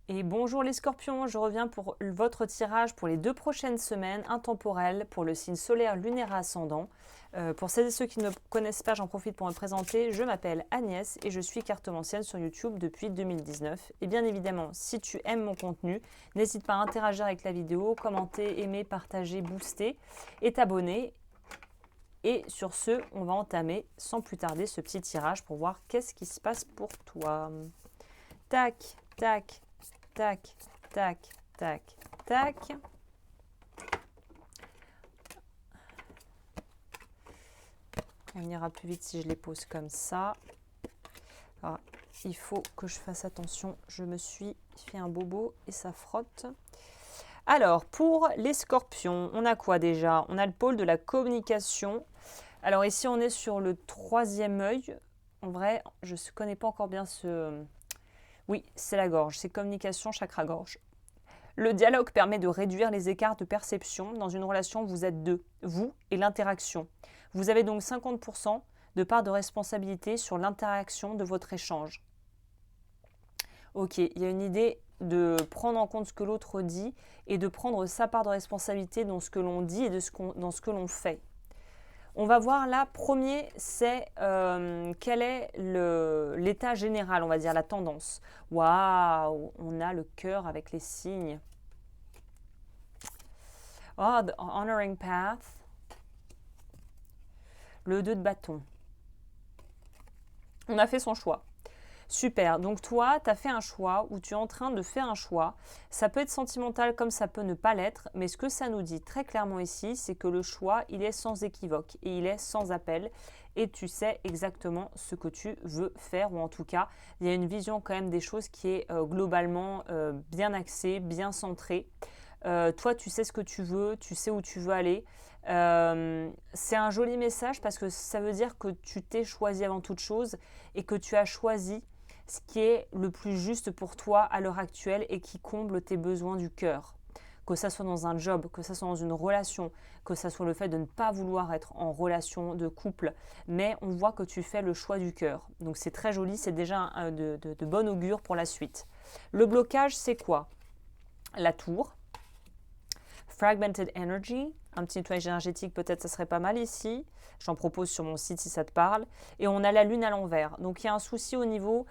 Et bonjour les scorpions, je reviens pour votre tirage pour les 2 prochaines semaines, intemporel, pour le signe solaire, lunaire et ascendant. Pour celles et ceux qui ne me connaissent pas, j'en profite pour me présenter. Je m'appelle Agnès et je suis cartomancienne sur YouTube depuis 2019. Et bien évidemment, si tu aimes mon contenu, n'hésite pas à interagir avec la vidéo, commenter, aimer, partager, booster et t'abonner. Et sur ce, on va entamer sans plus tarder ce petit tirage pour voir qu'est-ce qui se passe pour toi. Tac, tac, tac, tac, tac, tac. On ira plus vite si je les pose comme ça. Alors, il faut que je fasse attention. Je me suis fait un bobo et ça frotte. Alors, pour les scorpions, on a quoi déjà? On a le pôle de la communication. Alors ici, on est sur le 3e œil. En vrai, je ne connais pas encore bien ce... Oui, c'est la gorge. C'est communication, chakra-gorge. Le dialogue permet de réduire les écarts de perception. Dans une relation, vous êtes deux, vous et l'interaction. Vous avez donc 50% de part de responsabilité sur l'interaction de votre échange. Ok, il y a une idée de prendre en compte ce que l'autre dit et de prendre sa part de responsabilité dans ce que l'on dit et dans ce que l'on fait. On va voir là, premier, c'est quel est l'état général, on va dire, la tendance. Waouh, on a le cœur avec les signes. Oh, the honoring path. Le 2 de bâton. On a fait son choix. Super, donc toi, tu as fait un choix ou tu es en train de faire un choix. Ça peut être sentimental comme ça peut ne pas l'être, mais ce que ça nous dit très clairement ici, c'est que le choix, il est sans équivoque et il est sans appel et tu sais exactement ce que tu veux faire ou en tout cas, il y a une vision quand même des choses qui est globalement bien axée, bien centrée. Toi, tu sais ce que tu veux, tu sais où tu veux aller. C'est un joli message parce que ça veut dire que tu t'es choisi avant toute chose et que tu as choisi ce qui est le plus juste pour toi à l'heure actuelle et qui comble tes besoins du cœur. Que ça soit dans un job, que ça soit dans une relation, que ça soit le fait de ne pas vouloir être en relation de couple, mais on voit que tu fais le choix du cœur. Donc c'est très joli, c'est déjà de bon augure pour la suite. Le blocage, c'est quoi? La tour. Fragmented Energy, un petit nettoyage énergétique peut-être ça serait pas mal ici. J'en propose sur mon site si ça te parle. Et on a la lune à l'envers. Donc il y a un souci au niveau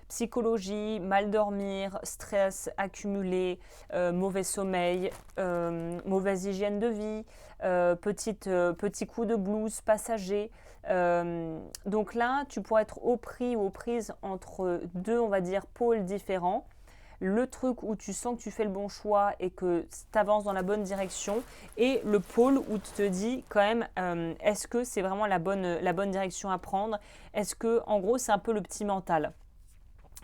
psychologie, mal dormir, stress accumulé, mauvais sommeil, mauvaise hygiène de vie, petit coup de blues passager. Donc là, tu pourrais être au pris ou aux prises entre deux, on va dire, pôles différents. Le truc où tu sens que tu fais le bon choix et que tu avances dans la bonne direction, et le pôle où tu te dis quand même est-ce que c'est vraiment la bonne direction à prendre, est-ce que en gros c'est un peu le petit mental.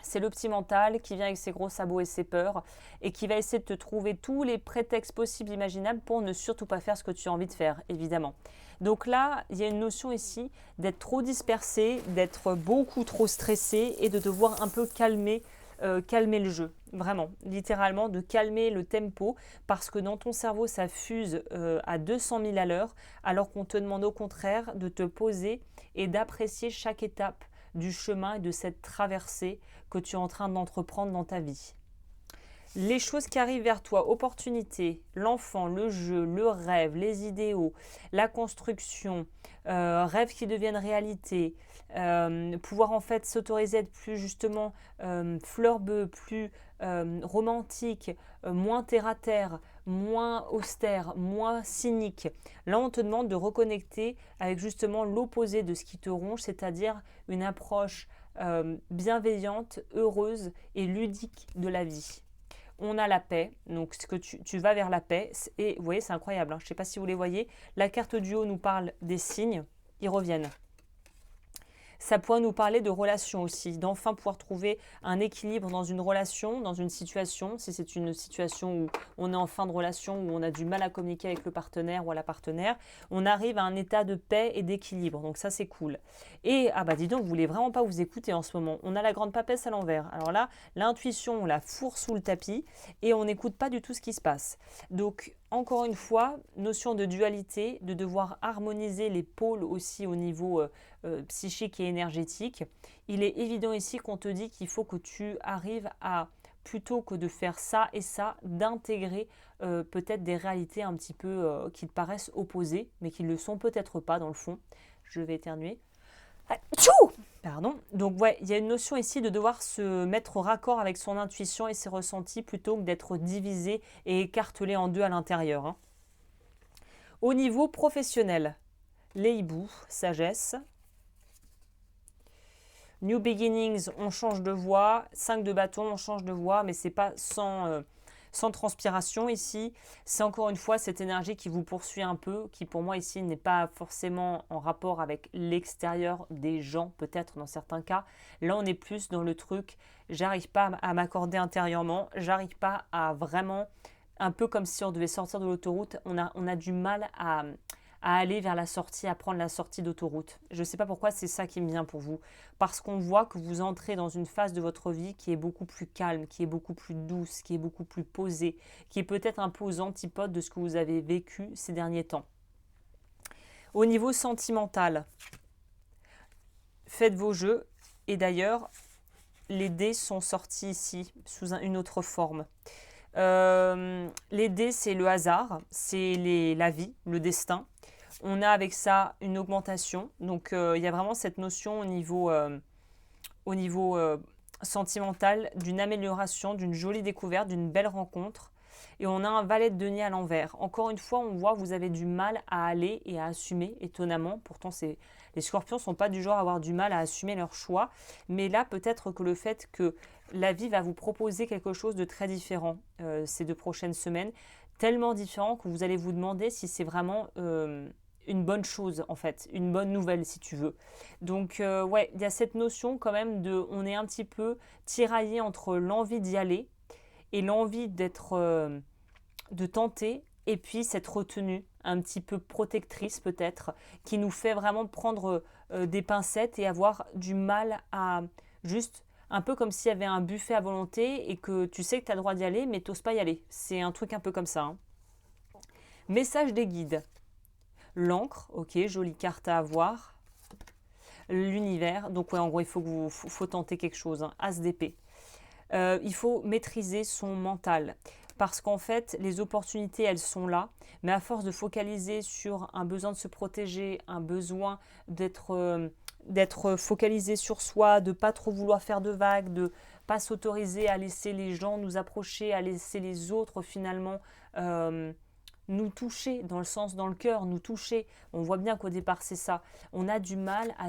C'est le petit mental qui vient avec ses gros sabots et ses peurs et qui va essayer de te trouver tous les prétextes possibles imaginables pour ne surtout pas faire ce que tu as envie de faire, évidemment. Donc là, il y a une notion ici d'être trop dispersé, d'être beaucoup trop stressé et de devoir un peu calmer le jeu, vraiment, littéralement de calmer le tempo parce que dans ton cerveau ça fuse à 200 000 à l'heure alors qu'on te demande au contraire de te poser et d'apprécier chaque étape du chemin et de cette traversée que tu es en train d'entreprendre dans ta vie. Les choses qui arrivent vers toi, opportunités, l'enfant, le jeu, le rêve, les idéaux, la construction, rêves qui deviennent réalité, pouvoir en fait s'autoriser à être plus justement fleur-bleue, plus romantique, moins terre-à-terre, moins austère, moins cynique. Là, on te demande de reconnecter avec justement l'opposé de ce qui te ronge, c'est-à-dire une approche bienveillante, heureuse et ludique de la vie. On a la paix, donc ce que tu vas vers la paix, et vous voyez c'est incroyable, hein. Je ne sais pas si vous les voyez, la carte du haut nous parle des signes, ils reviennent. Ça pourrait nous parler de relations aussi, d'enfin pouvoir trouver un équilibre dans une relation, dans une situation, si c'est une situation où on est en fin de relation, où on a du mal à communiquer avec le partenaire ou à la partenaire, on arrive à un état de paix et d'équilibre, donc ça c'est cool. Et, ah bah dis donc, vous voulez vraiment pas vous écouter en ce moment, on a la grande papesse à l'envers. Alors là, l'intuition, on la fourre sous le tapis et on n'écoute pas du tout ce qui se passe. Donc, encore une fois, notion de dualité, de devoir harmoniser les pôles aussi au niveau psychique et énergétique. Il est évident ici qu'on te dit qu'il faut que tu arrives à plutôt que de faire ça et ça, d'intégrer peut-être des réalités un petit peu qui te paraissent opposées, mais qui ne le sont peut-être pas dans le fond. Je vais éternuer. Tchou! Pardon. Donc ouais, il y a une notion ici de devoir se mettre au raccord avec son intuition et ses ressentis plutôt que d'être divisé et écartelé en deux à l'intérieur. Hein. Au niveau professionnel, les hiboux, sagesse. New beginnings, on change de voie. 5 de bâton, on change de voie, mais c'est pas sans transpiration ici. C'est encore une fois cette énergie qui vous poursuit un peu, qui pour moi ici n'est pas forcément en rapport avec l'extérieur des gens, peut-être dans certains cas. Là, on est plus dans le truc, j'arrive pas à m'accorder intérieurement, j'arrive pas à vraiment, un peu comme si on devait sortir de l'autoroute, on a du mal à aller vers la sortie, à prendre la sortie d'autoroute. Je ne sais pas pourquoi c'est ça qui me vient pour vous. Parce qu'on voit que vous entrez dans une phase de votre vie qui est beaucoup plus calme, qui est beaucoup plus douce, qui est beaucoup plus posée, qui est peut-être un peu aux antipodes de ce que vous avez vécu ces derniers temps. Au niveau sentimental, faites vos jeux. Et d'ailleurs, les dés sont sortis ici sous une autre forme. Les dés, c'est le hasard, c'est la vie, le destin. On a avec ça une augmentation. Donc, il y a vraiment cette notion au niveau sentimental d'une amélioration, d'une jolie découverte, d'une belle rencontre. Et on a un valet de denier à l'envers. Encore une fois, on voit que vous avez du mal à aller et à assumer, étonnamment. Pourtant, les scorpions ne sont pas du genre à avoir du mal à assumer leur choix. Mais là, peut-être que le fait que la vie va vous proposer quelque chose de très différent ces 2 prochaines semaines, tellement différent que vous allez vous demander si c'est vraiment une bonne chose en fait, une bonne nouvelle si tu veux. Donc ouais, il y a cette notion quand même on est un petit peu tiraillé entre l'envie d'y aller et l'envie de tenter, et puis cette retenue un petit peu protectrice peut-être, qui nous fait vraiment prendre des pincettes et avoir du mal à juste, un peu comme s'il y avait un buffet à volonté et que tu sais que tu as le droit d'y aller mais tu n'oses pas y aller. C'est un truc un peu comme ça. Hein. Message des guides. L'encre, ok, jolie carte à avoir. L'univers, donc ouais, en gros, il faut tenter quelque chose. Hein. As d'épée. Il faut maîtriser son mental. Parce qu'en fait, les opportunités, elles sont là. Mais à force de focaliser sur un besoin de se protéger, un besoin d'être focalisé sur soi, de pas trop vouloir faire de vagues, de pas s'autoriser à laisser les gens nous approcher, à laisser les autres finalement nous toucher, dans le sens, dans le cœur, nous toucher. On voit bien qu'au départ, c'est ça. On a du mal à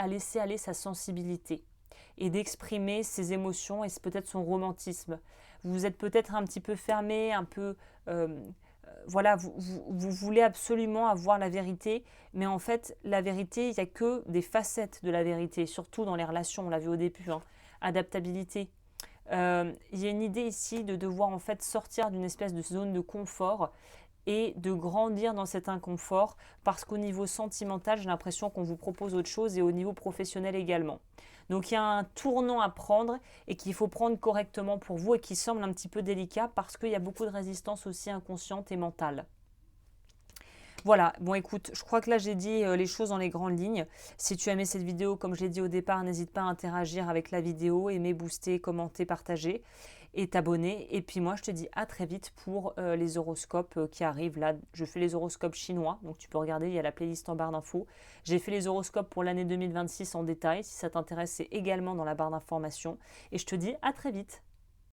laisser aller sa sensibilité et d'exprimer ses émotions et peut-être son romantisme. Vous êtes peut-être un petit peu fermé, un peu... voilà, vous voulez absolument avoir la vérité, mais en fait, la vérité, il n'y a que des facettes de la vérité, surtout dans les relations, on l'a vu au début, hein. Adaptabilité. Il y a une idée ici de devoir en fait sortir d'une espèce de zone de confort et de grandir dans cet inconfort, parce qu'au niveau sentimental, j'ai l'impression qu'on vous propose autre chose, et au niveau professionnel également. Donc il y a un tournant à prendre et qu'il faut prendre correctement pour vous et qui semble un petit peu délicat parce qu'il y a beaucoup de résistance aussi inconsciente et mentale. Voilà, bon écoute, je crois que là j'ai dit les choses dans les grandes lignes. Si tu as aimé cette vidéo, comme je l'ai dit au départ, n'hésite pas à interagir avec la vidéo, aimer, booster, commenter, partager et t'abonner. Et puis moi je te dis à très vite pour les horoscopes qui arrivent là. Je fais les horoscopes chinois, donc tu peux regarder, il y a la playlist en barre d'infos. J'ai fait les horoscopes pour l'année 2026 en détail, si ça t'intéresse c'est également dans la barre d'informations. Et je te dis à très vite.